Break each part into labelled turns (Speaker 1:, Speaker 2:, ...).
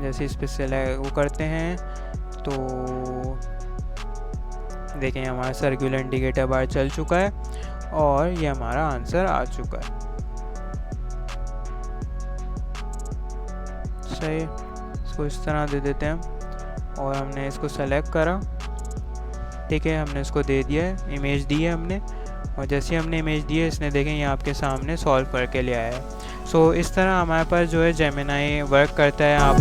Speaker 1: जैसे इस पर सेलेक्ट वो करते हैं तो देखें हमारा सर्कुलर इंडिकेटर बार चल चुका है और ये हमारा आंसर आ चुका है। सही, इसको इस तरह दे देते हैं हम और हमने इसको सेलेक्ट करा। ठीक है, हमने इसको दे दिया है, इमेज दी है हमने, और जैसे हमने इमेज दी है इसने देखें ये आपके सामने सॉल्व करके ले आया है। सो इस तरह हमारे पास जो है जेमिनाई वर्क करता है। आप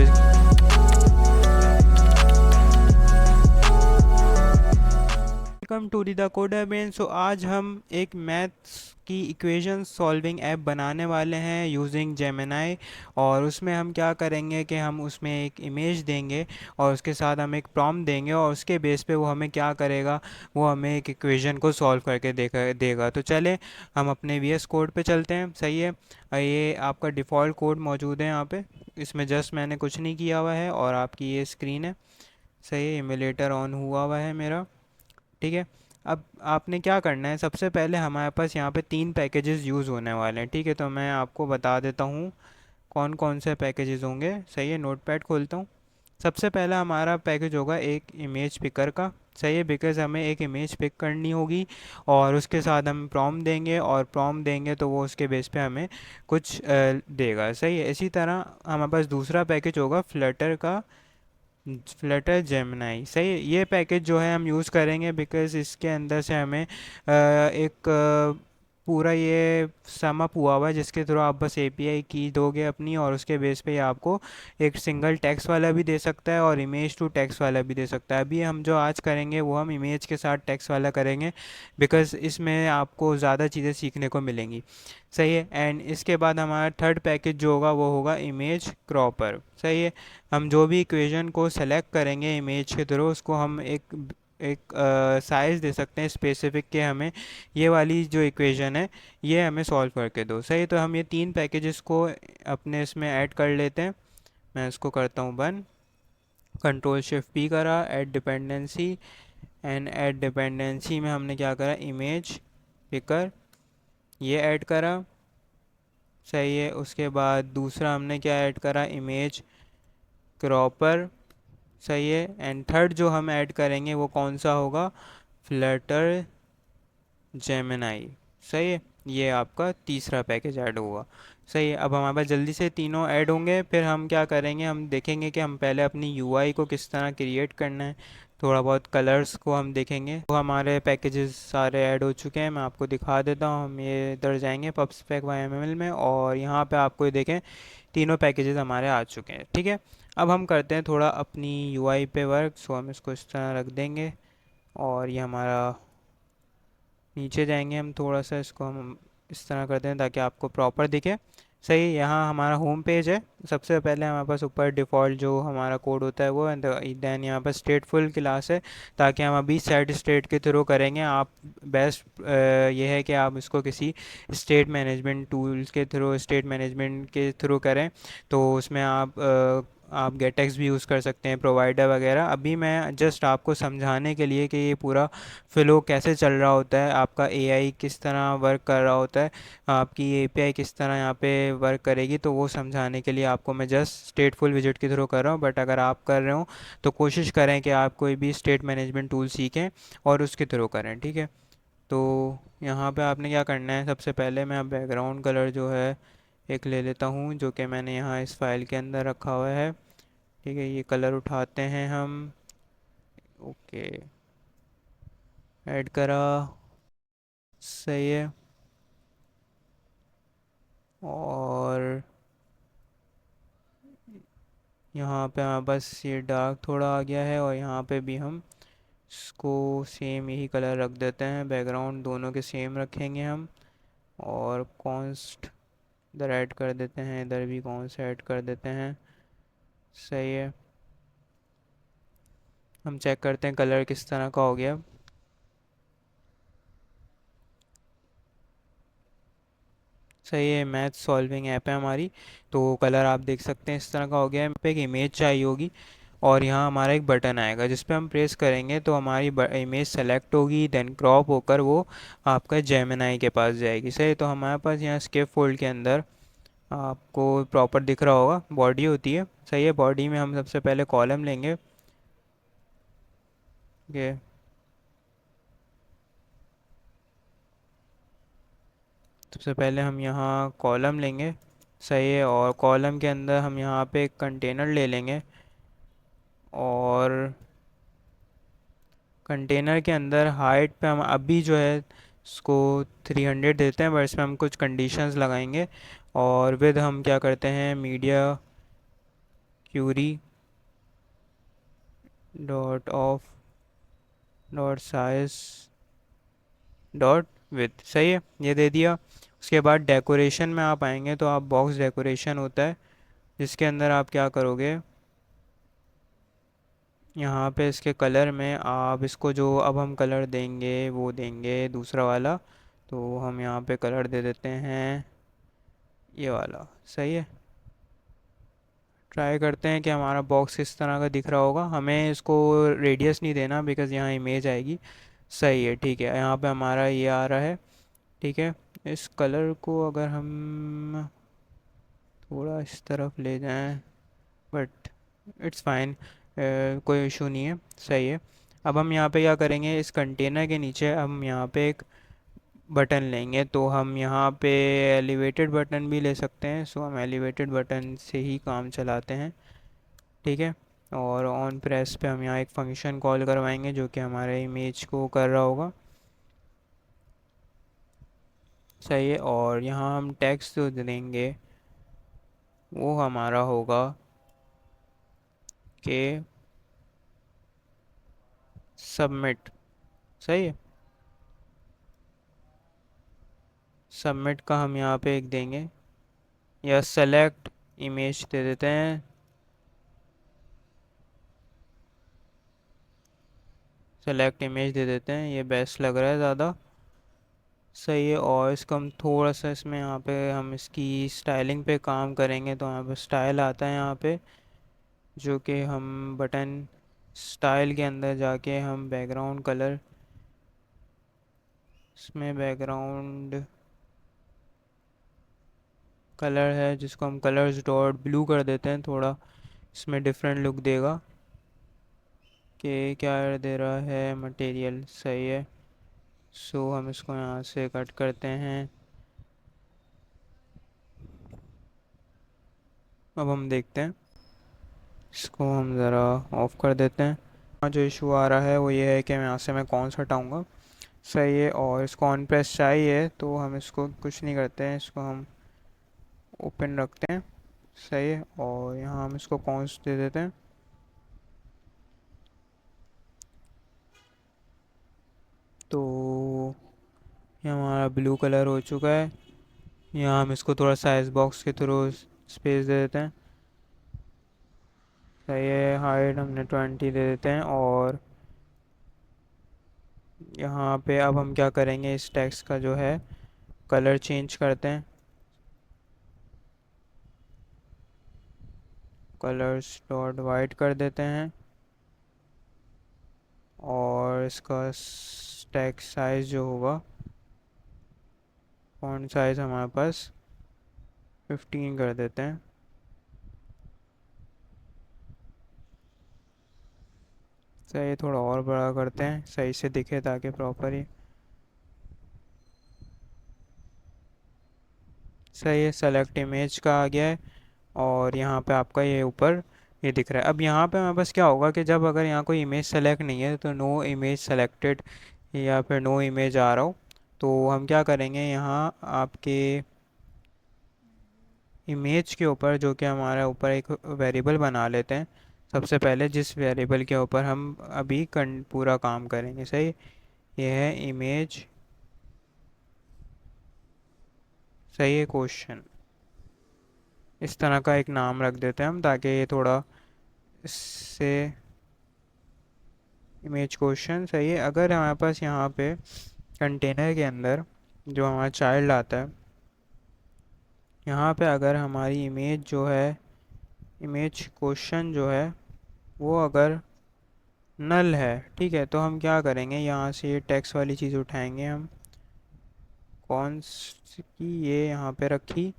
Speaker 1: welcome to the coder brain. So आज हम एक मैथ्स की इक्वेशन सॉल्विंग ऐप बनाने वाले हैं यूजिंग जेमिनाई। और उसमें हम क्या करेंगे कि हम उसमें एक इमेज देंगे और उसके साथ हम एक प्रॉम्प्ट देंगे और उसके बेस पे वो हमें क्या करेगा, वो हमें एक इक्वेशन को सॉल्व करके देगा। तो चले हम अपने वीएस कोड पे चलते हैं। सही है, ये आपका डिफ़ॉल्ट कोड मौजूद है यहाँ पे, इसमें जस्ट मैंने कुछ नहीं किया हुआ है और आपकी ये स्क्रीन है। सही है, इमुलेटर ऑन हुआ हुआ है मेरा। ठीक है, अब आपने क्या करना है, सबसे पहले हमारे पास यहाँ पे 3 पैकेजेस यूज़ होने वाले हैं। ठीक है, तो मैं आपको बता देता हूँ कौन कौन से पैकेजेस होंगे। सही है, नोटपैड खोलता हूँ। सबसे पहला हमारा पैकेज होगा एक इमेज पिकर का। सही है, बिकॉज़ हमें एक इमेज पिक करनी होगी और उसके साथ हम प्रॉम्प्ट देंगे और प्रॉम्प्ट देंगे तो वो उसके बेस पे हमें कुछ देगा। सही है, इसी तरह हमारे पास दूसरा पैकेज होगा फ्लटर का, फ्लटर जेमिनाई। सही है, ये पैकेज जो है हम यूज़ करेंगे बिकॉज़ इसके अंदर से हमें एक पूरा ये सम अप हुआ हुआ है जिसके थ्रू आप बस एपीआई की दोगे अपनी और उसके बेस पे ये आपको एक सिंगल टेक्स्ट वाला भी दे सकता है और इमेज टू टेक्स्ट वाला भी दे सकता है। अभी हम जो आज करेंगे वो हम इमेज के साथ टेक्स्ट वाला करेंगे बिकॉज़ इसमें आपको ज़्यादा चीज़ें सीखने को मिलेंगी। सही है, एंड इसके बाद हमारा थर्ड पैकेज जो होगा वो होगा इमेज क्रॉपर। सही है, हम जो भी इक्वेशन को सेलेक्ट करेंगे इमेज के थ्रू उसको हम एक एक साइज़ दे सकते हैं स्पेसिफिक के, हमें ये वाली जो इक्वेशन है ये हमें सॉल्व करके दो। सही, तो हम ये 3 पैकेजेस को अपने इसमें ऐड कर लेते हैं। मैं इसको करता हूँ बंद, कंट्रोल शिफ्ट पी करा, add dependency, and add dependency में हमने क्या करा, इमेज पिकर ये ऐड करा। सही है, उसके बाद दूसरा हमने क्या ऐड करा, इमेज क्रॉपर। सही है, एंड थर्ड जो हम ऐड करेंगे वो कौन सा होगा, फ्लटर जेमिनाई। सही है, ये आपका तीसरा पैकेज ऐड होगा। सही है, अब हमारे पास जल्दी से तीनों ऐड होंगे, फिर हम क्या करेंगे, हम देखेंगे कि हम पहले अपनी यूआई को किस तरह क्रिएट करना है, थोड़ा बहुत कलर्स को हम देखेंगे। तो हमारे पैकेजेस सारे ऐड हो चुके हैं, मैं आपको दिखा देता हूँ। हम ये इधर जाएंगे पबस्पेक YML में और यहाँ पे आपको ये देखें तीनों पैकेजेस हमारे आ चुके हैं। ठीक है, अब हम करते हैं थोड़ा अपनी यूआई पे वर्क। सो हम इसको इस तरह रख देंगे और ये हमारा, नीचे जाएंगे हम थोड़ा सा, इसको हम इस तरह करते हैं ताकि आपको प्रॉपर दिखे। सही, यहाँ हमारा होम पेज है। सबसे पहले हमारे पास ऊपर डिफ़ॉल्ट जो हमारा कोड होता है वो है, देन यहाँ पर स्टेटफुल क्लास है ताकि हम अभी सेट स्टेट के थ्रू करेंगे। आप बेस्ट ये है कि आप इसको किसी स्टेट मैनेजमेंट टूल्स के थ्रू, स्टेट मैनेजमेंट के थ्रू करें तो उसमें आप गेटेक्स भी यूज़ कर सकते हैं, प्रोवाइडर वगैरह। अभी मैं जस्ट आपको समझाने के लिए कि ये पूरा फ़्लो कैसे चल रहा होता है, आपका एआई किस तरह वर्क कर रहा होता है, आपकी एपीआई किस तरह यहाँ पे वर्क करेगी, तो वो समझाने के लिए आपको मैं जस्ट स्टेटफुल विजिट के थ्रू कर रहा हूँ। बट अगर आप कर रहे हो तो कोशिश करें कि आप कोई भी स्टेट मैनेजमेंट टूल सीखें और उसके थ्रू करें। ठीक है, तो यहाँ पे आपने क्या करना है, सबसे पहले मैं बैकग्राउंड कलर जो है एक ले लेता हूँ जो कि मैंने यहाँ इस फाइल के अंदर रखा हुआ है। ठीक है, ये कलर उठाते हैं हम। ओके, ऐड करा। सही है, और यहाँ पे हमारे पास ये डार्क थोड़ा आ गया है और यहाँ पे भी हम इसको सेम यही कलर रख देते हैं, बैकग्राउंड दोनों के सेम रखेंगे हम। और कॉन्स्ट इधर ऐड कर देते हैं, इधर भी कॉन्स्ट ऐड कर देते हैं। सही है, हम चेक करते हैं कलर किस तरह का हो गया। सही है, मैथ सॉल्विंग ऐप है हमारी, तो कलर आप देख सकते हैं इस तरह का हो गया है। पे एक इमेज चाहिए होगी और यहाँ हमारा एक बटन आएगा जिस पे हम प्रेस करेंगे तो हमारी इमेज सेलेक्ट होगी, देन क्रॉप होकर वो आपका जेमिनाई के पास जाएगी। सही, तो हमारे पास यहाँ स्केप फोल्ड के अंदर आपको प्रॉपर दिख रहा होगा, बॉडी होती है, सही है। बॉडी में हम सबसे पहले कॉलम लेंगे। ये सबसे पहले हम यहाँ कॉलम लेंगे, सही है। और कॉलम के अंदर हम यहाँ पे एक कंटेनर ले लेंगे, और कंटेनर के अंदर हाइट पे हम अभी जो है इसको 300 देते हैं, बट इसमें हम कुछ कंडीशंस लगाएंगे। और विद हम क्या करते हैं, media query dot of dot size dot width, सही है, ये दे दिया। उसके बाद डेकोरेशन में आप आएंगे तो आप बॉक्स डेकोरेशन होता है, जिसके अंदर आप क्या करोगे, यहाँ पे इसके कलर में आप इसको जो अब हम कलर देंगे वो देंगे दूसरा वाला। तो हम यहाँ पे कलर दे देते हैं ये वाला, सही है। ट्राई करते हैं कि हमारा बॉक्स किस तरह का दिख रहा होगा। हमें इसको रेडियस नहीं देना, बिकॉज़ यहाँ इमेज आएगी। सही है, ठीक है, यहाँ पे हमारा ये आ रहा है, ठीक है। इस कलर को अगर हम थोड़ा इस तरफ ले जाएं, बट इट्स फाइन, कोई इशू नहीं है, सही है। अब हम यहाँ पे क्या करेंगे, इस कंटेनर के नीचे हम यहाँ पे एक बटन लेंगे। तो हम यहाँ पे एलिवेटेड बटन भी ले सकते हैं, सो हम एलिवेटेड बटन से ही काम चलाते हैं, ठीक है। और ऑन प्रेस पे हम यहाँ एक फंक्शन कॉल करवाएंगे जो कि हमारे इमेज को कर रहा होगा, सही है। और यहाँ हम टेक्स्ट जो देंगे वो हमारा होगा कि सबमिट, सही है। सबमिट का हम यहाँ पे एक देंगे, या सेलेक्ट इमेज दे देते हैं, सेलेक्ट इमेज दे देते हैं, ये बेस्ट लग रहा है ज़्यादा, सही है। और इसको हम थोड़ा सा इसमें यहाँ पे हम इसकी स्टाइलिंग पे काम करेंगे। तो यहाँ पे स्टाइल आता है यहाँ पे, जो कि हम बटन स्टाइल के अंदर जाके हम बैकग्राउंड कलर, इसमें बैकग्राउंड कलर है जिसको हम कलर्स डॉट ब्लू कर देते हैं, थोड़ा इसमें डिफरेंट लुक देगा। कि क्या दे रहा है, मटेरियल, सही है। सो हम इसको यहाँ से कट करते हैं। अब हम देखते हैं, इसको हम ज़रा ऑफ कर देते हैं। हाँ, जो इशू आ रहा है वो ये है कि मैं यहाँ से मैं कौन सा हटाऊँगा, सही है। और इसको ऑन प्रेस चाहिए तो हम इसको कुछ नहीं करते हैं, इसको हम ओपन रखते हैं, सही है। और यहाँ हम इसको कौन दे देते हैं। तो ये हमारा ब्लू कलर हो चुका है। यहाँ हम इसको थोड़ा साइज बॉक्स के थ्रू स्पेस दे देते हैं, सही है। हाइट हमने 20 दे देते हैं। और यहाँ पे अब हम क्या करेंगे, इस टेक्स्ट का जो है कलर चेंज करते हैं, कलर्स डॉट वाइट कर देते हैं। और इसका टेक्स्ट साइज जो होगा, फॉन्ट साइज हमारे पास 15 कर देते हैं, सही। थोड़ा और बड़ा करते हैं, सही से दिखे ताकि प्रॉपर ही, सही है। सेलेक्ट इमेज का आ गया है। और यहाँ पे आपका ये ऊपर ये दिख रहा है। अब यहाँ पे हमारे पास क्या होगा कि जब अगर यहाँ कोई इमेज सेलेक्ट नहीं है तो नो इमेज सेलेक्टेड या फिर नो इमेज आ रहा हो, तो हम क्या करेंगे, यहाँ आपके इमेज के ऊपर जो कि हमारा ऊपर एक वेरिएबल बना लेते हैं सबसे पहले, जिस वेरिएबल के ऊपर हम अभी पूरा काम करेंगे, सही। ये है इमेज, सही है, क्वेश्चन, इस तरह का एक नाम रख देते हैं हम, ताकि ये थोड़ा इससे, इमेज क्वेश्चन, सही है। अगर हमारे पास यहाँ पे कंटेनर के अंदर जो हमारा चाइल्ड आता है, यहाँ पे अगर हमारी इमेज जो है, इमेज क्वेश्चन जो है वो अगर नल है, ठीक है, तो हम क्या करेंगे, यहाँ से ये टेक्स्ट वाली चीज़ उठाएंगे हम, कौन सी की, ये यहाँ पे रखी।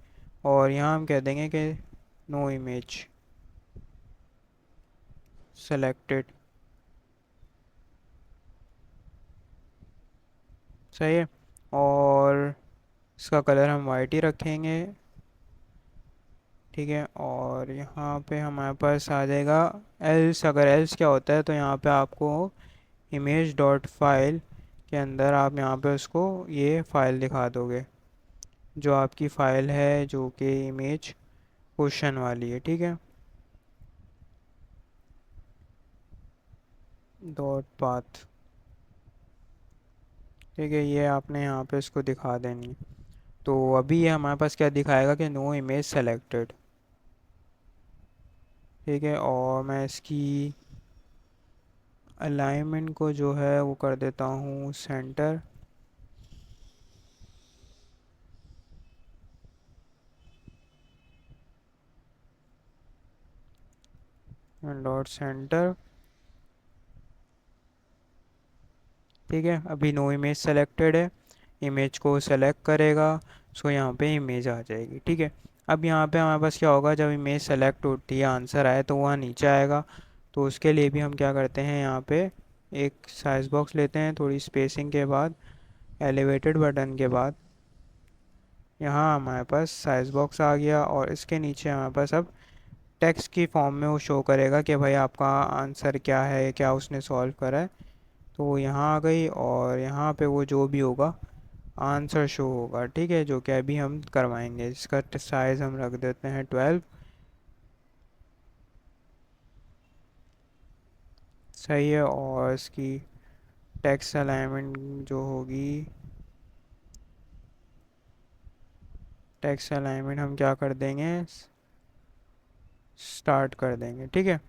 Speaker 1: और यहाँ हम कह देंगे कि नो इमेज सेलेक्टेड। सही है। और इसका कलर हम वाइट ही रखेंगे। ठीक है, और यहाँ पे हमारे पास आ जाएगा एल्स। अगर एल्स क्या होता है, तो यहाँ पे आपको इमेज डॉट फाइल के अंदर आप यहाँ पे उसको ये फाइल दिखा दोगे, जो आपकी फ़ाइल है जो कि इमेज क्वेश्चन वाली है। ठीक है, डॉट पाथ। ठीक है, ये आपने यहाँ पे इसको दिखा देनी। तो अभी ये हमारे पास क्या दिखाएगा कि नो इमेज सेलेक्टेड। ठीक है, और मैं इसकी अलाइनमेंट को जो है वो कर देता हूँ सेंटर। Dot centre. ठीक है, अभी नो इमेज सेलेक्टेड है, इमेज को सेलेक्ट करेगा, सो यहाँ पे इमेज आ जाएगी। ठीक है, अब यहाँ पे हमारे पास क्या होगा, जब इमेज सेलेक्ट होती है आंसर आए तो वहाँ नीचे आएगा। तो उसके लिए भी हम क्या करते हैं, यहाँ पे एक साइज बॉक्स लेते हैं, थोड़ी स्पेसिंग के बाद, एलिवेटेड बटन के बाद यहाँ हमारे पास साइज बॉक्स आ गया, और इसके नीचे हमारे पास अब टेक्स्ट की फॉर्म में वो शो करेगा कि भाई आपका आंसर क्या है, क्या उसने सॉल्व करा है। तो वो यहाँ आ गई, और यहाँ पे वो जो भी होगा आंसर शो होगा। ठीक है, जो कि अभी हम करवाएंगे। इसका साइज़ हम रख देते हैं 12। सही है, और इसकी टेक्स्ट अलाइनमेंट जो होगी, टेक्स्ट अलाइनमेंट हम क्या कर देंगे, स्टार्ट कर देंगे। ठीक है,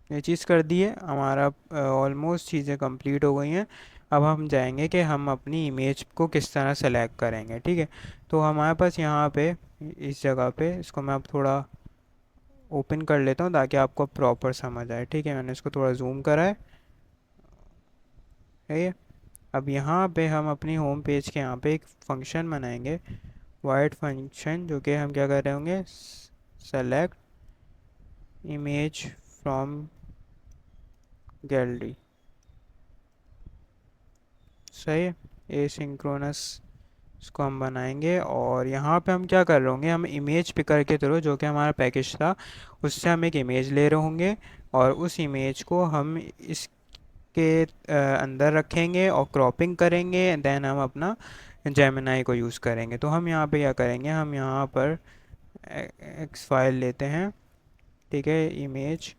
Speaker 1: ये चीज़ कर दी है हमारा। ऑलमोस्ट चीज़ें कंप्लीट हो गई हैं। अब हम जाएंगे कि हम अपनी इमेज को किस तरह सेलेक्ट करेंगे। ठीक है, तो हमारे पास यहाँ पे इस जगह पे इसको मैं अब थोड़ा ओपन कर लेता हूँ ताकि आपको प्रॉपर समझ आए। ठीक है, मैंने इसको थोड़ा जूम करा है। ठीक है, अब यहाँ पे हम अपनी होम पेज के यहाँ पे एक फंक्शन बनाएंगे, वाइड फंक्शन, जो कि हम क्या कर रहे होंगे, सेलेक्ट इमेज फ्रॉम गैलरी। सही है, एसिंक्रोनस इसको हम बनाएंगे। और यहाँ पे हम क्या कर रहे होंगे, हम इमेज पिकर के थ्रू, जो कि हमारा पैकेज था, उससे हम एक इमेज ले रहे होंगे, और उस इमेज को हम इसके अंदर रखेंगे और क्रॉपिंग करेंगे। देन हम अपना जेमिनाई को यूज़ करेंगे। तो हम यहाँ पे क्या करेंगे, हम यहाँ पर एक्स फाइल लेते हैं। ठीक है, इमेज,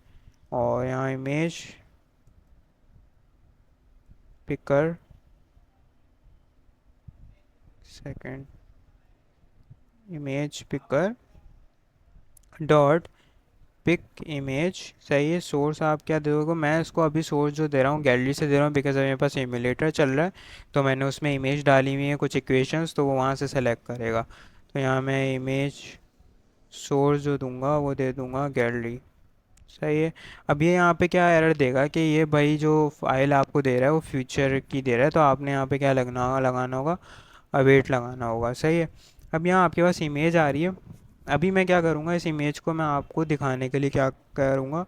Speaker 1: और यहाँ image picker, second, image picker dot pick image. सही है, सोर्स आप क्या दोगे, मैं इसको अभी सोर्स जो दे रहा हूँ गैलरी से दे रहा हूँ, बिकॉज मेरे पास एमुलेटर चल रहा है, तो मैंने उसमें इमेज डाली हुई है कुछ इक्वेशंस, तो वो वहाँ से सेलेक्ट करेगा। तो यहाँ मैं इमेज सोर्स जो दूंगा वो दे दूंगा गैलरी। सही है, अब ये यहाँ पे क्या एरर देगा कि ये भाई जो फाइल आपको दे रहा है वो फ्यूचर की दे रहा है, तो आपने यहाँ पे क्या लगाना होगा, अवेट लगाना होगा। सही है, अब यहाँ आपके पास इमेज आ रही है। अभी मैं क्या करूँगा, इस इमेज को मैं आपको दिखाने के लिए क्या करूँगा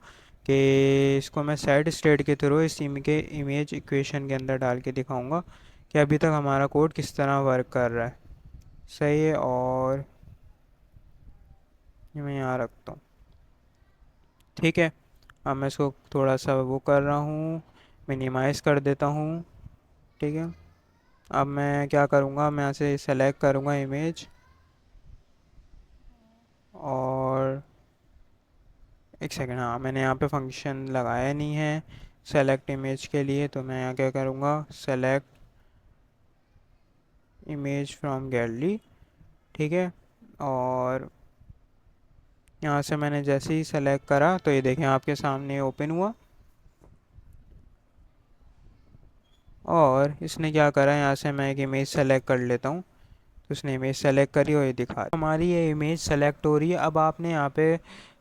Speaker 1: कि इसको मैं सेट स्टेट के थ्रू इस के इमेज इक्वेशन के अंदर डाल के दिखाऊँगा कि अभी तक हमारा कोड किस तरह वर्क कर रहा है। सही है, और ये मैं यहाँ रखता हूँ। ठीक है, अब मैं इसको थोड़ा सा वो कर रहा हूँ, मिनिमाइज़ कर देता हूँ। ठीक है, अब मैं क्या करूँगा, मैं यहाँ से सेलेक्ट करूँगा इमेज, और एक सेकेंड, हाँ मैंने यहाँ पे फंक्शन लगाया नहीं है सेलेक्ट इमेज के लिए, तो मैं यहाँ क्या करूँगा, सेलेक्ट इमेज फ्रॉम गैलरी। ठीक है, और यहाँ से मैंने जैसे ही सेलेक्ट करा तो ये देखें आपके सामने ओपन हुआ, और इसने क्या करा, यहाँ से मैं एक इमेज सेलेक्ट कर लेता हूँ, तो उसने इमेज सेलेक्ट करी और ये दिखा हमारी ये इमेज सेलेक्ट हो रही है। अब आपने यहाँ पे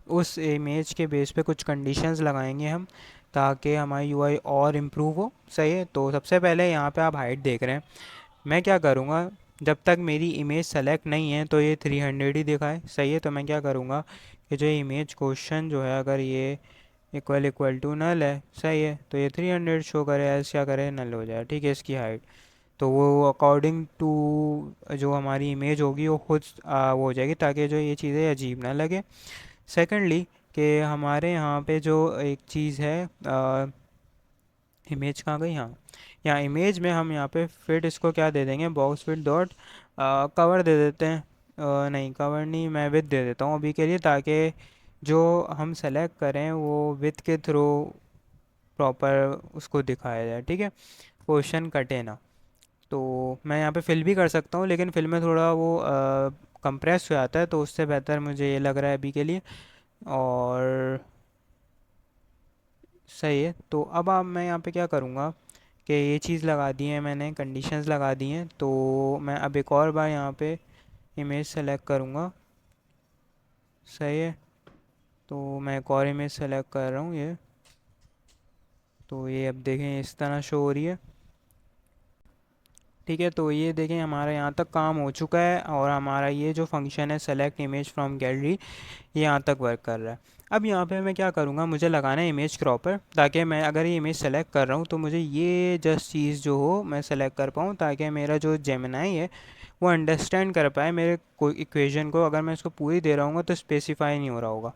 Speaker 1: उस इमेज के बेस पे कुछ कंडीशंस लगाएंगे हम, ताकि हमारी यूआई और इम्प्रूव हो। सही है, तो सबसे पहले यहाँ पे आप हाइट देख रहे हैं, मैं क्या करूँगा, जब तक मेरी इमेज सेलेक्ट नहीं है तो ये 300 ही दिखाए। सही है, तो मैं क्या करूँगा कि जो इमेज क्वेश्चन जो है अगर ये इक्वल इक्वल टू नल है, सही है, तो ये 300 शो करे, ऐसे क्या करे, नल हो जाए। ठीक है, इसकी हाइट तो वो अकॉर्डिंग टू जो हमारी इमेज होगी वो खुद वो हो जाएगी, ताकि जो ये चीज़ें अजीब ना लगे। सेकेंडली कि हमारे यहाँ पे जो एक चीज़ है, इमेज कहाँ गई, हाँ, यहाँ इमेज में हम यहाँ पे फिट इसको क्या दे देंगे, बॉक्स फिट डॉट कवर दे देते हैं। नहीं, कवर नहीं, मैं विथ दे देता हूँ अभी के लिए, ताकि जो हम सेलेक्ट करें वो विथ के थ्रू प्रॉपर उसको दिखाया जाए। ठीक है, क्वेश्चन कटे ना। तो मैं यहाँ पे फिल भी कर सकता हूँ, लेकिन फिल में थोड़ा वो कंप्रेस हो जाता है, तो उससे बेहतर मुझे ये लग रहा है अभी के लिए। और सही है, तो अब आप मैं यहाँ पे क्या करूँगा कि ये चीज़ लगा दी है मैंने, कंडीशंस लगा दी हैं, तो मैं अब एक और बार यहाँ पे इमेज सेलेक्ट करूँगा। सही है, तो मैं एक और इमेज सेलेक्ट कर रहा हूँ ये, तो ये अब देखें इस तरह शो हो रही है। ठीक है, तो ये देखें हमारा यहाँ तक काम हो चुका है, और हमारा ये जो फंक्शन है सेलेक्ट इमेज फ्रॉम गैलरी, ये यहाँ तक वर्क कर रहा है। अब यहाँ पे मैं क्या करूँगा, मुझे लगाना है इमेज क्रॉपर, ताकि मैं अगर ये इमेज सेलेक्ट कर रहा हूँ तो मुझे ये जस्ट चीज़ जो हो मैं सेलेक्ट कर पाऊँ, ताकि मेरा जो जेमिनाई है वो अंडरस्टैंड कर पाए मेरे कोई इक्वेशन को। अगर मैं इसको पूरी दे रहा हूँ तो स्पेसिफाई नहीं हो रहा होगा,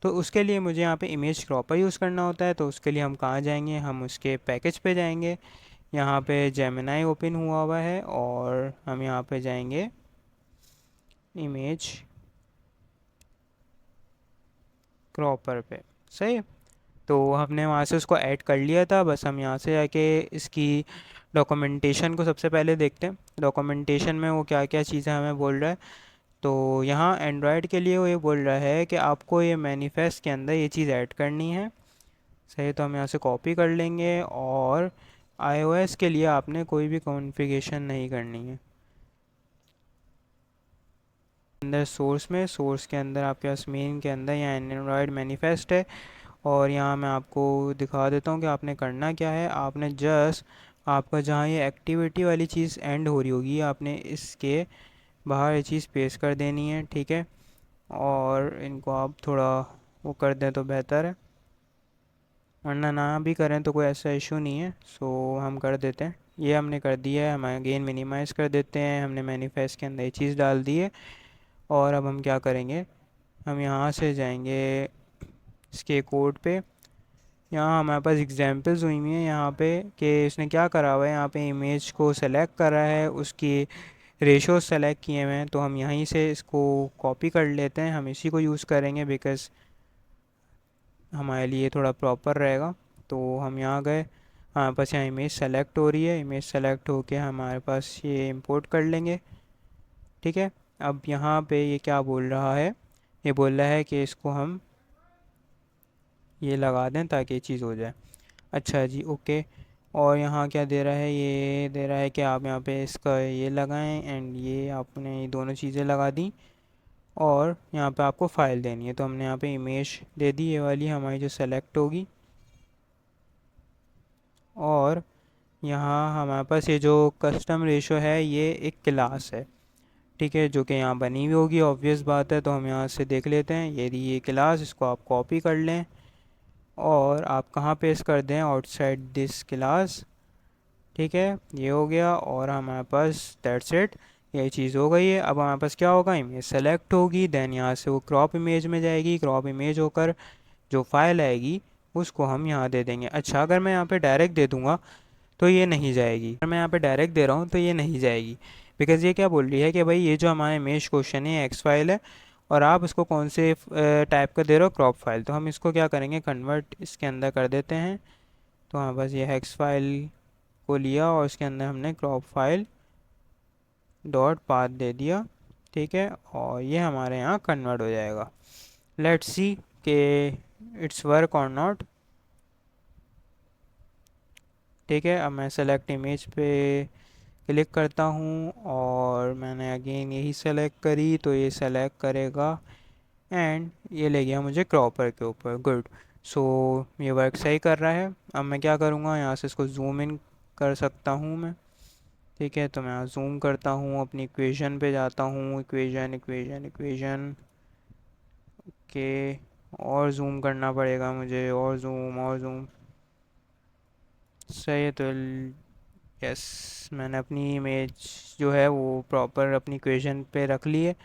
Speaker 1: तो उसके लिए मुझे यहाँ पे इमेज क्रॉपर यूज़ करना होता है। तो उसके लिए हम कहाँ जाएंगे, हम उसके पैकेज पे जाएंगे, यहाँ पे जेमिनाई ओपन हुआ हुआ है, और हम यहाँ पे जाएंगे इमेज क्रॉपर पे। सही है, तो हमने वहाँ से उसको ऐड कर लिया था, बस हम यहाँ से जाके इसकी डॉक्यूमेंटेशन को सबसे पहले देखते हैं। डॉक्यूमेंटेशन में वो क्या क्या चीज़ें हमें बोल रहा है। तो यहाँ एंड्रॉयड के लिए वो ये बोल रहा है कि आपको ये मैनिफेस्ट के अंदर ये चीज़ ऐड करनी है। सही, तो हम यहाँ से कॉपी कर लेंगे, और आईओएस के लिए आपने कोई भी कॉन्फ़िगरेशन नहीं करनी है। अंदर सोर्स के अंदर आपके पास मेन के अंदर यहाँ एंड्रॉयड मैनिफेस्ट है, और यहाँ मैं आपको दिखा देता हूँ कि आपने करना क्या है। आपने जस्ट आपका जहाँ ये एक्टिविटी वाली चीज़ एंड हो रही होगी, आपने इसके बाहर ये चीज़ पेस्ट कर देनी है। ठीक है, और इनको आप थोड़ा वो कर दें तो बेहतर है, वरना ना भी करें तो कोई ऐसा इशू नहीं है। सो हम कर देते हैं, ये हमने कर दिया है। हम अगेन मिनिमाइज़ कर देते हैं, हमने मैनिफेस्ट के अंदर ये चीज़ डाल दी है। और अब हम क्या करेंगे, हम यहाँ से जाएंगे इसके कोड पे। यहाँ हमारे पास एग्जांपल्स हुई हुई हैं यहाँ पे कि इसने क्या करा हुआ है, यहाँ पे इमेज को सेलेक्ट करा है, उसकी रेशो सेलेक्ट किए हुए हैं। तो हम यहीं से इसको कॉपी कर लेते हैं, हम इसी को यूज़ करेंगे बिकॉज़ हमारे लिए थोड़ा प्रॉपर रहेगा। तो हम यहाँ गए, हमारे पास यहाँ इमेज सेलेक्ट हो रही है, इमेज सेलेक्ट होके हमारे पास ये इंपोर्ट कर लेंगे। ठीक है, अब यहाँ पे ये क्या बोल रहा है, ये बोल रहा है कि इसको हम ये लगा दें ताकि ये चीज़ हो जाए। अच्छा जी, ओके। और यहाँ क्या दे रहा है, ये दे रहा है कि आप यहाँ पे इसका ये लगाएं, एंड ये आपने ये दोनों चीज़ें लगा दी, और यहाँ पे आपको फ़ाइल देनी है। तो हमने यहाँ पे इमेज दे दी, ये वाली हमारी जो सेलेक्ट होगी। और यहाँ हमारे पास ये जो कस्टम रेशो है ये एक क्लास है, ठीक है, जो कि यहाँ बनी हुई होगी, ऑब्वियस बात है। तो हम यहाँ से देख लेते हैं, ये क्लास, इसको आप कॉपी कर लें और आप कहाँ पेस्ट कर दें, आउटसाइड दिस क्लास। ठीक है, ये हो गया, और हमारे पास दैट्स इट, ये चीज़ हो गई है। अब हमारे पास क्या होगा, इमेज सेलेक्ट होगी, देन यहाँ से वो क्रॉप इमेज में जाएगी, क्रॉप इमेज होकर जो फाइल आएगी उसको हम यहाँ दे देंगे। अच्छा, अगर मैं यहाँ पे डायरेक्ट दे दूँगा तो ये नहीं जाएगी। अगर मैं यहाँ पे डायरेक्ट दे रहा हूँ तो ये नहीं जाएगी, बिकॉज़ ये क्या बोल रही है कि भाई ये जो हमारा इमेज क्वेश्चन है एक्स फाइल है, और आप इसको कौन से टाइप का दे रहे हो, क्रॉप फाइल। तो हम इसको क्या करेंगे, कन्वर्ट इसके अंदर कर देते हैं। तो हाँ, बस ये एक्स फाइल को लिया और इसके अंदर हमने क्रॉप फाइल डॉट पाथ दे दिया। ठीक है, और ये हमारे यहाँ कन्वर्ट हो जाएगा। लेट्स सी के इट्स वर्क और नॉट। ठीक है, अब मैं सेलेक्ट इमेज पे क्लिक करता हूँ, और मैंने अगेन यही सेलेक्ट करी, तो ये सेलेक्ट करेगा, एंड ये ले गया मुझे क्रॉपर के ऊपर। गुड, सो ये वर्क सही कर रहा है। अब मैं क्या करूँगा, यहाँ से इसको जूम इन कर सकता हूँ मैं। ठीक है, तो मैं जूम करता हूँ, अपनी इक्वेशन पे जाता हूँ, इक्वेशन इक्वेशन इक्वेशन के, और जूम करना पड़ेगा मुझे, और जूम और जूम। सही है, तो यस, मैंने अपनी इमेज जो है वो प्रॉपर अपनी इक्वेशन पे रख ली है।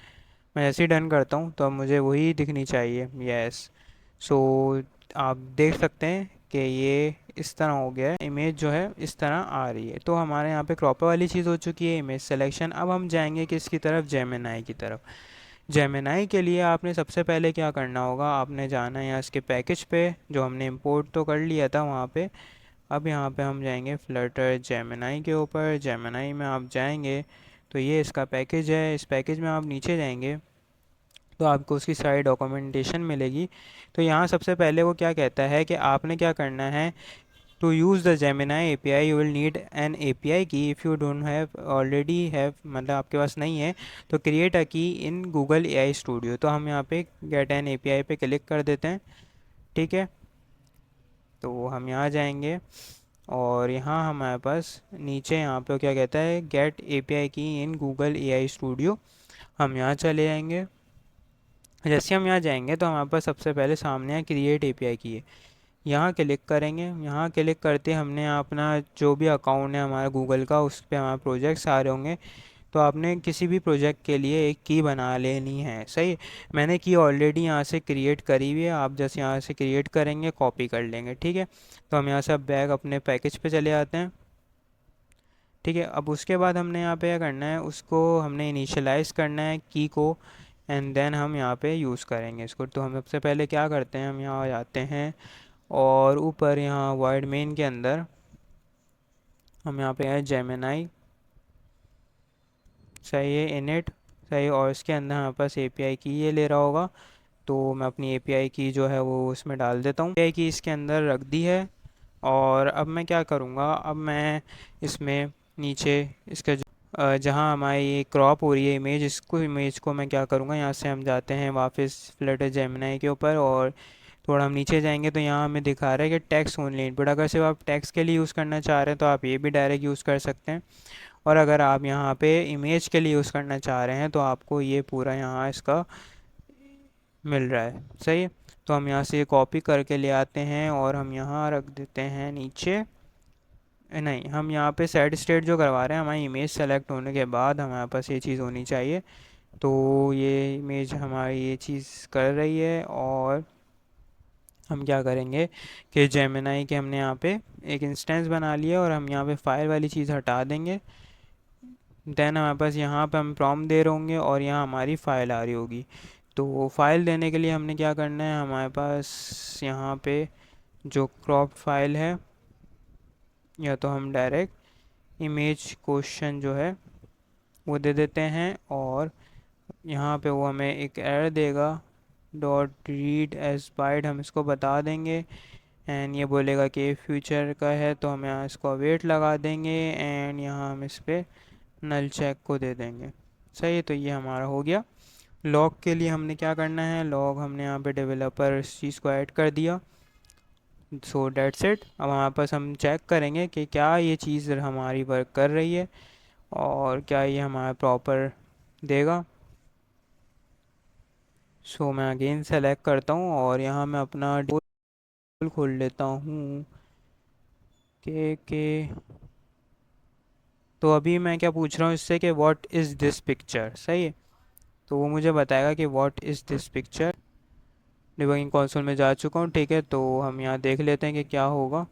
Speaker 1: मैं जैसे ही डन करता हूँ तो अब मुझे वही दिखनी चाहिए। यस, सो आप देख सकते हैं कि ये इस तरह हो गया है, इमेज जो है इस तरह आ रही है। तो हमारे यहाँ पे क्रॉपर वाली चीज़ हो चुकी है, इमेज सिलेक्शन। अब हम जाएंगे किसकी तरफ, जेमिनाई की तरफ। जेमिनाई के लिए आपने सबसे पहले क्या करना होगा, आपने जाना है यहाँ इसके पैकेज पे, जो हमने इंपोर्ट तो कर लिया था वहाँ पे। अब यहाँ पे हम जाएंगे फ्लटर जेमिनाई के ऊपर। जेमिनाई में आप जाएंगे तो ये इसका पैकेज है, इस पैकेज में आप नीचे जाएंगे तो आपको उसकी सारी डॉक्यूमेंटेशन मिलेगी। तो यहाँ सबसे पहले वो क्या कहता है कि आपने क्या करना है, to use the Gemini API you will need an API key, if you don't have already have, मतलब आपके पास नहीं है तो क्रिएट अ की इन गूगल एआई स्टूडियो। तो हम यहाँ पे गेट एन एपीआई पे क्लिक कर देते हैं। ठीक है, तो हम यहाँ जाएंगे और यहाँ हमारे पास नीचे यहाँ पे क्या कहता है, गेट एपीआई की इन गूगल एआई स्टूडियो। हम यहाँ चले जाएंगे। जैसे हम यहाँ जाएंगे तो हमारे पास सबसे पहले सामने है क्रिएट एपीआई की है, यहाँ क्लिक करेंगे। यहाँ क्लिक करते हमने अपना जो भी अकाउंट है हमारा गूगल का, उस पर हमारे प्रोजेक्ट्स आ रहे होंगे। तो आपने किसी भी प्रोजेक्ट के लिए एक की बना लेनी है। सही, मैंने की ऑलरेडी यहाँ से क्रिएट करी हुई है। आप जैसे यहाँ से क्रिएट करेंगे कॉपी कर लेंगे। ठीक है, तो हम यहाँ से अब बैग अपने पैकेज पे चले आते हैं। ठीक है, अब उसके बाद हमने यहाँ पे क्या करना है, उसको हमने इनिशियलाइज़ करना है की को, एंड देन हम यहाँ पे यूज़ करेंगे इसको। तो हम सबसे पहले क्या करते हैं, हम यहाँ आ जाते हैं और ऊपर यहाँ वर्ड मेन के अंदर हम यहाँ पे है जेमिनाई। सही है, इनिट। सही, और इसके अंदर हमारे पास एपीआई की ये ले रहा होगा। तो मैं अपनी एपीआई की जो है वो उसमें डाल देता हूँ, एपीआई की इसके अंदर रख दी है। और अब मैं क्या करूँगा, अब मैं इसमें नीचे इसका जहाँ हमारी ये क्रॉप हो रही है इमेज, इसको इमेज को मैं क्या करूँगा, यहाँ से हम जाते हैं वापस फ्लटर जेमिनाई के ऊपर और थोड़ा हम नीचे जाएंगे तो यहाँ हमें दिखा रहा है कि टैक्स ओनली इनपुट। अगर सिर्फ आप टैक्स के लिए यूज़ करना चाह रहे हैं तो आप ये भी डायरेक्ट यूज़ कर सकते हैं। और अगर आप यहाँ पे इमेज के लिए यूज़ करना चाह रहे हैं तो आपको ये पूरा यहाँ इसका मिल रहा है। सही है, तो हम यहाँ से कॉपी करके ले आते हैं और हम यहाँ रख देते हैं नीचे। नहीं, हम यहाँ पे सेट स्टेट जो करवा रहे हैं, हमारी इमेज सेलेक्ट होने के बाद हमारे पास ये चीज़ होनी चाहिए। तो ये इमेज हमारी ये चीज़ कर रही है। और हम क्या करेंगे कि जेमिनाई के हमने यहाँ पे एक इंस्टेंस बना लिया और हम यहाँ पे फाइल वाली चीज़ हटा देंगे। देन हमारे पास यहाँ पे हम प्रॉम्प्ट दे रहे होंगे और यहाँ हमारी फ़ाइल आ रही होगी। तो फाइल देने के लिए हमने क्या करना है, हमारे पास यहाँ पे जो क्रॉप फाइल है, या तो हम डायरेक्ट इमेज क्वेश्चन जो है वो दे देते हैं और यहाँ पे वो हमें एक एरर देगा, डॉट रीड एज बाइट, हम इसको बता देंगे। एंड ये बोलेगा कि फ्यूचर का है तो हम यहाँ इसको अवेट लगा देंगे एंड यहाँ हम इस पर नल चेक को दे देंगे। सही है, तो ये हमारा हो गया। लॉग के लिए हमने क्या करना है, लॉग हमने यहाँ पे डेवलपर इस चीज़ को ऐड कर दिया। So that's it. अब हमारे पास हम चेक करेंगे कि क्या ये चीज़ हमारी वर्क कर रही है और क्या ये हमारा प्रॉपर देगा। सो मैं अगेन सेलेक्ट करता हूँ और यहाँ मैं अपना खोल लेता हूँ के। तो अभी मैं क्या पूछ रहा हूँ इससे कि व्हाट इज़ दिस पिक्चर। सही है, तो वो मुझे बताएगा कि what is this picture. Debugging console में जा चुका हूँ। ठीक है, तो हम यहाँ देख लेते हैं कि क्या होगा।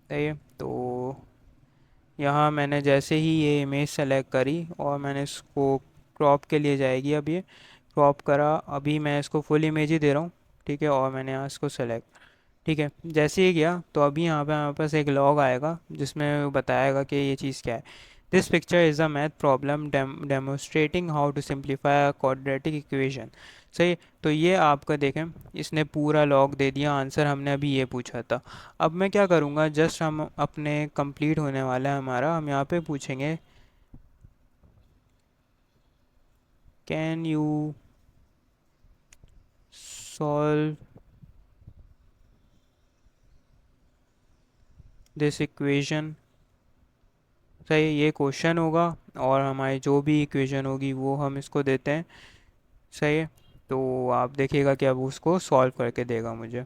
Speaker 1: सही है, तो यहाँ मैंने जैसे ही ये इमेज सेलेक्ट करी और मैंने इसको क्रॉप के लिए जाएगी, अब ये क्रॉप करा, अभी मैं इसको फुल इमेज ही दे रहा हूँ। ठीक है, और मैंने यहाँ इसको सेलेक्ट। ठीक है, जैसे ही गया तो अभी यहाँ पे हमारे पास एक लॉग आएगा जिसमें वो बताएगा कि ये चीज़ क्या है। This picture is a math problem demonstrating how to simplify a quadratic equation. सही, तो ये आपका देखें, इसने पूरा लॉग दे दिया, आंसर हमने अभी ये पूछा था। अब मैं क्या करूँगा, जस्ट हम अपने कंप्लीट होने वाला है हमारा, हम यहाँ पे पूछेंगे can you solve this equation सही, ये क्वेश्चन होगा और हमारी जो भी इक्वेशन होगी वो हम इसको देते हैं। सही है, तो आप देखिएगा कि अब उसको सॉल्व करके देगा मुझे।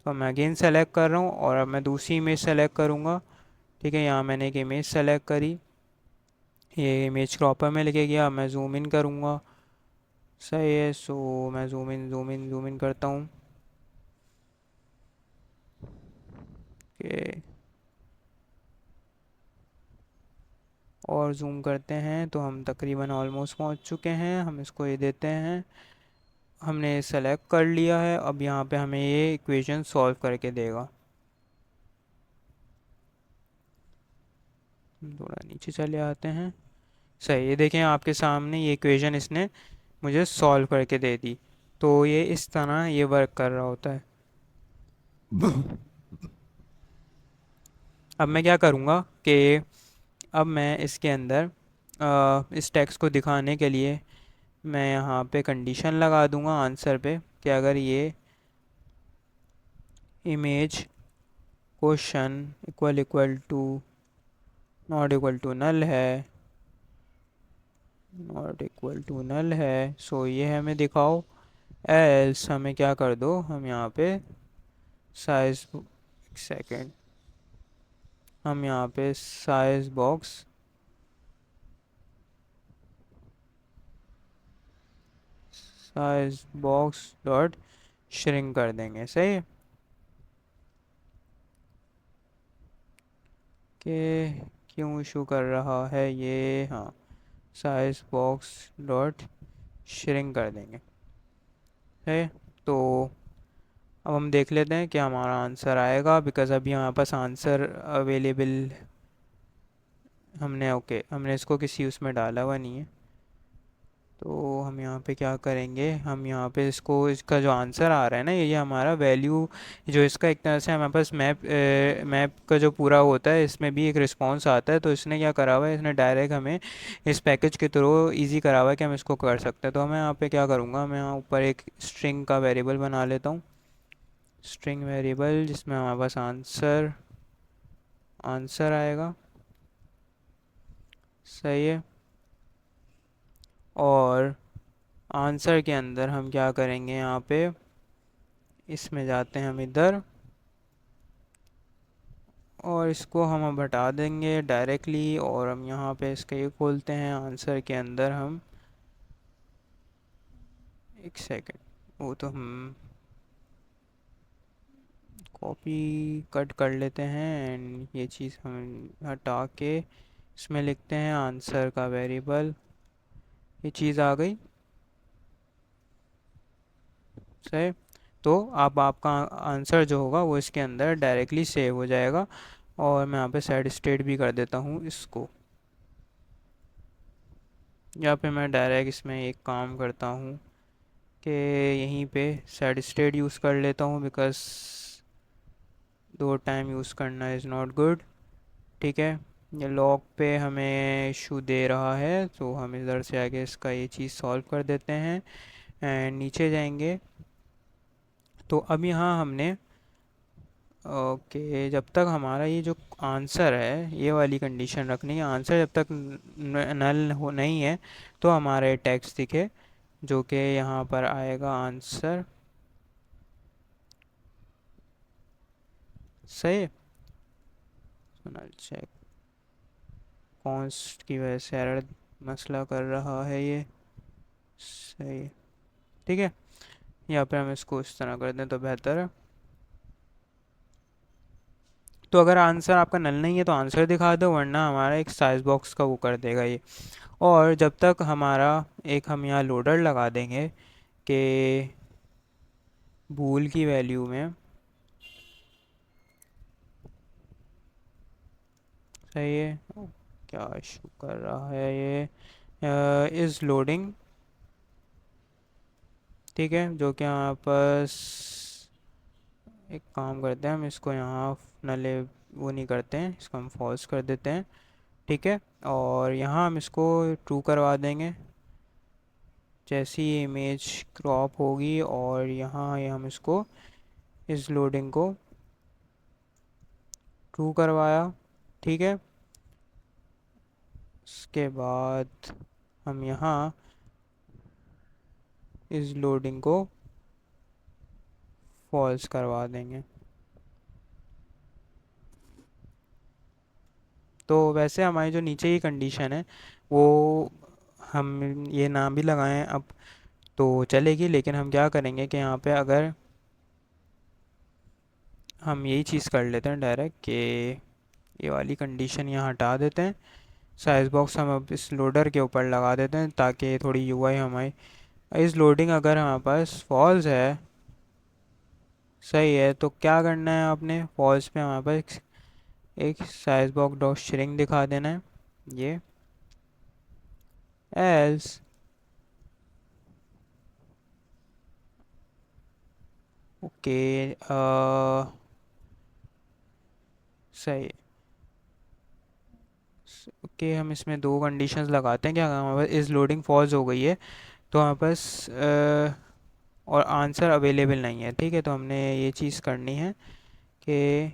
Speaker 1: तो मैं अगेन सेलेक्ट कर रहा हूँ और अब मैं दूसरी इमेज सेलेक्ट करूँगा। ठीक है, यहाँ मैंने एक इमेज सेलेक्ट करी, ये इमेज क्रॉपर में लेके गया, मैं जूम इन करूँगा। सही है, सो मैं जूम इन करता हूँ कि और जूम करते हैं तो हम तकरीबन ऑलमोस्ट पहुँच चुके हैं। हम इसको ये देते हैं, हमने सेलेक्ट कर लिया है। अब यहाँ पे हमें ये इक्वेशन सॉल्व करके देगा। थोड़ा नीचे चले आते हैं। सही, ये देखें आपके सामने ये इक्वेशन इसने मुझे सॉल्व करके दे दी। तो ये इस तरह ये वर्क कर रहा होता है। अब मैं क्या करूँगा कि अब मैं इसके अंदर इस टेक्स्ट को दिखाने के लिए मैं यहाँ पे कंडीशन लगा दूँगा आंसर पे कि अगर ये image question equal equal to not equal to null है, नॉट इक्वल टू नल है, सो ये हमें दिखाओ। एल्स हमें क्या कर दो, हम यहाँ पे साइज, एक सेकेंड, हम यहाँ पे साइज बॉक्स डॉट श्रिंक कर देंगे। सही है कि क्यों इशू कर रहा है ये, हाँ, साइज बॉक्स डॉट श्रिंक कर देंगे। है, तो अब हम देख लेते हैं कि हमारा आंसर आएगा, बिकॉज़ अभी हमारे पास आंसर अवेलेबल, हमने ओके हमने इसको किसी उसमें डाला हुआ नहीं है। तो हम यहाँ पे क्या करेंगे, हम यहाँ पे इसको, इसका जो आंसर आ रहा है ना, ये हमारा वैल्यू, जो इसका एक तरह से हमारे पास मैप का जो पूरा होता है, इसमें भी एक रिस्पांस आता है। तो इसने क्या करा हुआ है, इसने डायरेक्ट हमें इस पैकेज के थ्रू इजी करा हुआ है कि हम इसको कर सकते हैं। तो मैं यहाँ पे क्या करूँगा, मैं यहाँ ऊपर एक स्ट्रिंग का वेरिएबल बना लेता हूँ, स्ट्रिंग वेरिएबल, जिसमें हमारे पास आंसर आंसर आएगा। सही है, और आंसर के अंदर हम क्या करेंगे, यहाँ पे इसमें जाते हैं हम इधर, और इसको हम अब हटा देंगे डायरेक्टली, और हम यहाँ पे इसका ये खोलते हैं, आंसर के अंदर हम, एक सेकेंड, वो तो हम कॉपी कट कर लेते हैं, एंड ये चीज़ हम हटा के इसमें लिखते हैं आंसर का वेरिएबल। ये चीज़ आ गई। सही, तो अब आपका आंसर जो होगा वो इसके अंदर डायरेक्टली सेव हो जाएगा। और मैं यहाँ पे सेट स्टेट भी कर देता हूँ इसको, या पे मैं डायरेक्ट इसमें एक काम करता हूँ कि यहीं पे सेट स्टेट यूज़ कर लेता हूँ, बिकॉज़ दो टाइम यूज़ करना इज़ नॉट गुड। ठीक है, ये लॉग पे हमें इशू दे रहा है, तो हम इधर से आगे इसका ये चीज़ सॉल्व कर देते हैं एंड नीचे जाएंगे। तो अब यहाँ हमने, ओके, जब तक हमारा ये जो आंसर है, ये वाली कंडीशन रखनी है, आंसर जब तक नल हो नहीं है तो हमारा ये टेक्स्ट दिखे, जो कि यहाँ पर आएगा आंसर। सही है, नल चेक कॉन्स्ट की वजह से एरर मसला कर रहा है ये। सही है, ठीक है, यहाँ पे हम इसको इस तरह कर दें तो बेहतर है। तो अगर आंसर आपका नल नहीं है तो आंसर दिखा दो, वरना हमारा एक साइज बॉक्स का वो कर देगा ये। और जब तक हमारा एक, हम यहाँ लोडर लगा देंगे कि बूल की वैल्यू में, सही है, क्या इशू कर रहा है ये, इज़ लोडिंग। ठीक है, जो कि यहाँ पास, एक काम करते हैं, हम इसको यहाँ नले वो नहीं करते हैं, इसको हम फॉल्स कर देते हैं। ठीक है, और यहाँ हम इसको ट्रू करवा देंगे जैसी ये इमेज क्रॉप होगी, और यहाँ ये हम इसको इस लोडिंग को ट्रू करवाया। ठीक है, उसके बाद हम यहाँ इस लोडिंग को फॉल्स करवा देंगे। तो वैसे हमारी जो नीचे की कंडीशन है वो हम ये ना भी लगाएं अब तो चलेगी, लेकिन हम क्या करेंगे कि यहाँ पे अगर हम यही चीज़ कर लेते हैं डायरेक्ट कि ये वाली कंडीशन यहाँ हटा देते हैं, साइज बॉक्स हम अब इस लोडर के ऊपर लगा देते हैं ताकि थोड़ी यूआई हमारी इस लोडिंग अगर हमारे पास फॉल्स है, सही है, तो क्या करना है आपने फॉल्स पे हमारे पास एक साइज बॉक्स डॉट श्रिंक दिखा देना है ये एल्स ओके सही ओके हम इसमें दो कंडीशंस लगाते हैं कि अगर हमारे पास इस लोडिंग फॉल्स हो गई है तो हमारे पास और आंसर अवेलेबल नहीं है, ठीक है। तो हमने ये चीज़ करनी है कि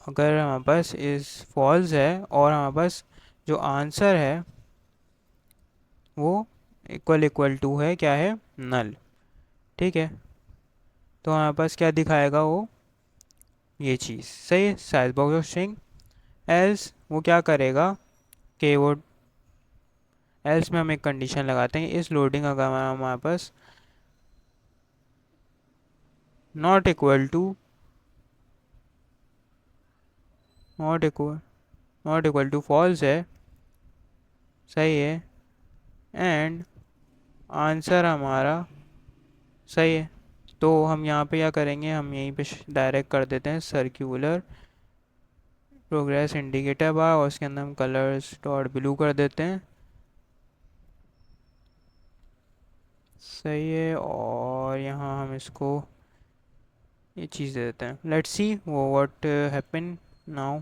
Speaker 1: अगर हमारे पास इस फॉल्स है और हमारे पास जो आंसर है वो इक्वल इक्वल टू है क्या है नल, ठीक है। तो हमारे पास क्या दिखाएगा वो ये चीज़ सही है size box of string else वो क्या करेगा कि वो एल्स में हम एक कंडीशन लगाते हैं इस लोडिंग अगर हमारे पास not equal to not equal not equal to false है, सही है, एंड आंसर हमारा सही है। तो हम यहाँ पे क्या करेंगे, हम यहीं पे डायरेक्ट कर देते हैं सर्क्यूलर प्रोग्रेस इंडिकेटर बार और उसके अंदर हम कलर्स डॉट ब्लू कर देते हैं, सही है। और यहाँ हम इसको ये चीज़ दे देते हैं, लेट्स सी वो what happen now,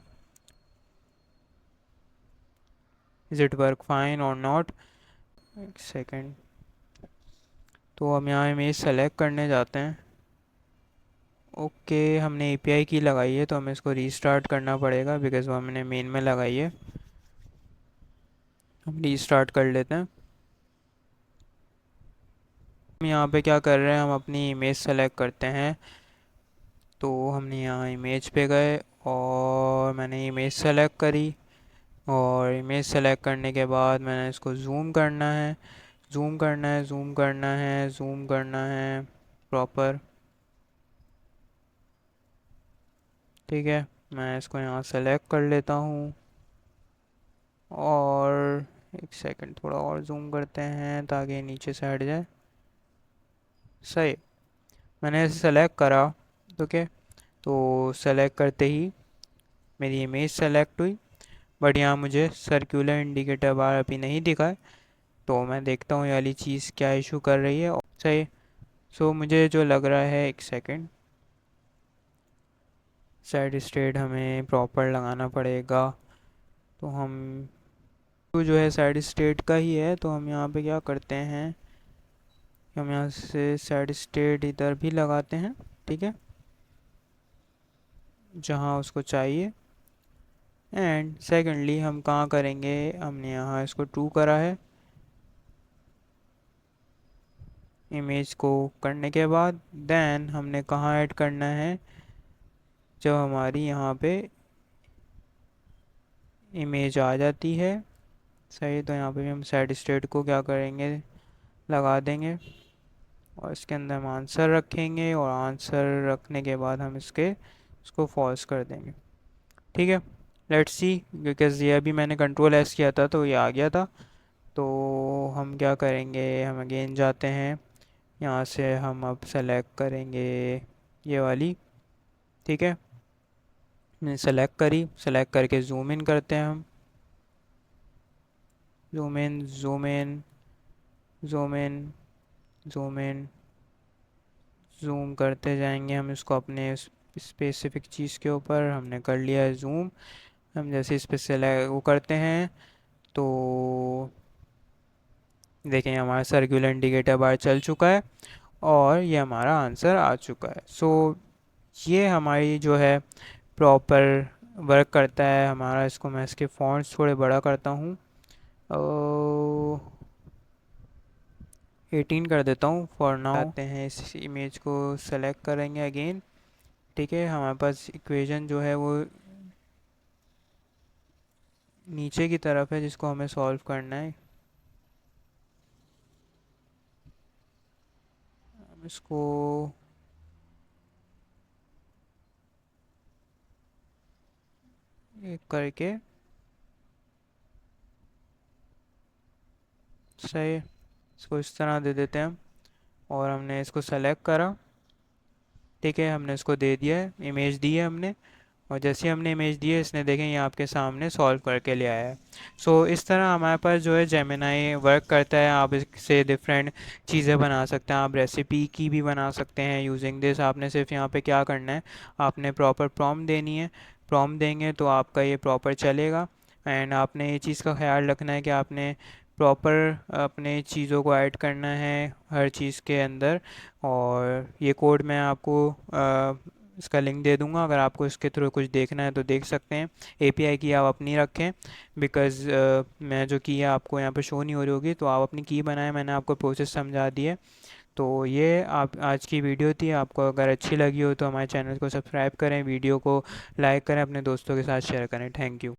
Speaker 1: is it work fine और नॉट। एक सेकेंड, तो हम यहाँ इमेज सेलेक्ट करने जाते हैं। ओके हमने एपीआई की लगाई है तो हमें इसको रीस्टार्ट करना पड़ेगा बिकॉज वो हमने मेन में लगाई है। हम रीस्टार्ट कर लेते हैं। हम यहाँ पे क्या कर रहे हैं, हम अपनी इमेज सेलेक्ट करते हैं। तो हमने यहाँ इमेज पे गए और मैंने इमेज सेलेक्ट करी और इमेज सेलेक्ट करने के बाद मैंने इसको जूम करना है, जूम करना है, जूम करना है, जूम करना है प्रॉपर, ठीक है। मैं इसको यहाँ सेलेक्ट कर लेता हूँ और एक सेकंड थोड़ा और जूम करते हैं ताकि नीचे से हट जाए, सही। मैंने इसे सेलेक्ट करा, ओके। तो सेलेक्ट करते ही मेरी इमेज सेलेक्ट हुई बट यहाँ मुझे सर्कुलर इंडिकेटर बार अभी नहीं दिखा है। तो मैं देखता हूँ ये वाली चीज़ क्या इशू कर रही है, सही। सो मुझे जो लग रहा है, एक सेकंड, साइड स्टेट हमें प्रॉपर लगाना पड़ेगा। तो हम तो जो है साइड स्टेट का ही है, तो हम यहाँ पे क्या करते हैं, हम यहाँ से साइड स्टेट इधर भी लगाते हैं, ठीक है, जहाँ उसको चाहिए। एंड सेकेंडली हम कहाँ करेंगे, हमने यहाँ इसको ट्रू करा है। इमेज को करने के बाद देन हमने कहाँ ऐड करना है, जब हमारी यहाँ पे इमेज आ जाती है, सही। तो यहाँ पे भी हम साइड स्टेट को क्या करेंगे, लगा देंगे और इसके अंदर हम आंसर रखेंगे और आंसर रखने के बाद हम इसको फॉल्स कर देंगे, ठीक है। लेट्स सी, बिकॉज ये अभी मैंने कंट्रोल एस किया था तो ये आ गया था। तो हम क्या करेंगे, हम अगेन जाते हैं, यहाँ से हम अब सेलेक्ट करेंगे ये वाली, ठीक है। मैंने सेलेक्ट करी, सेलेक्ट करके जूम इन करते हैं हम, zoom in, zoom in, zoom in, zoom in, zoom करते जाएंगे हम इसको अपने स्पेसिफिक चीज़ के ऊपर। हमने कर लिया है जूम। हम जैसे इस पर सेलेक्ट वो करते हैं तो देखें हमारा सर्कुलर इंडिकेटर बार चल चुका है और ये हमारा आंसर आ चुका है। सो ये हमारी जो है प्रॉपर वर्क करता है हमारा। इसको मैं इसके फॉन्ट्स थोड़े बड़ा करता हूँ, 18 कर देता हूँ फॉर नाउ। आते हैं इस इमेज को सेलेक्ट करेंगे अगेन। ठीक है, हमारे पास इक्वेशन जो है वो नीचे की तरफ है जिसको हमें सॉल्व करना है। हम इसको एक करके सही इसको इस तरह दे देते हैं हम। और हमने इसको सेलेक्ट करा। ठीक है, हमने इसको दे दिया है, इमेज दी है हमने। और जैसे ही हमने इमेज दी है, इसने देखें ये आपके सामने सॉल्व करके ले आया है। सो इस तरह हमारे पास जो है जेमिनाई वर्क करता है। आप इससे डिफरेंट चीज़ें बना सकते हैं, आप रेसिपी की भी बना सकते हैं यूजिंग दिस। आपने सिर्फ यहाँ पे क्या करना है, आपने प्रॉपर प्रॉम्प्ट देनी है। प्रॉम्प्ट देंगे तो आपका ये प्रॉपर चलेगा। एंड आपने ये चीज़ का ख्याल रखना है कि आपने प्रॉपर अपने चीज़ों को ऐड करना है हर चीज़ के अंदर। और ये कोड मैं आपको इसका लिंक दे दूंगा, अगर आपको इसके थ्रू कुछ देखना है तो देख सकते हैं। एपीआई की आप अपनी रखें, बिकॉज़ मैं जो की है आपको यहाँ पे शो नहीं हो रही होगी, तो आप अपनी की बनाएं। मैंने आपको प्रोसेस समझा दी है। तो ये आप आज की वीडियो थी। आपको अगर अच्छी लगी हो तो हमारे चैनल को सब्सक्राइब करें, वीडियो को लाइक करें, अपने दोस्तों के साथ शेयर करें। Thank you.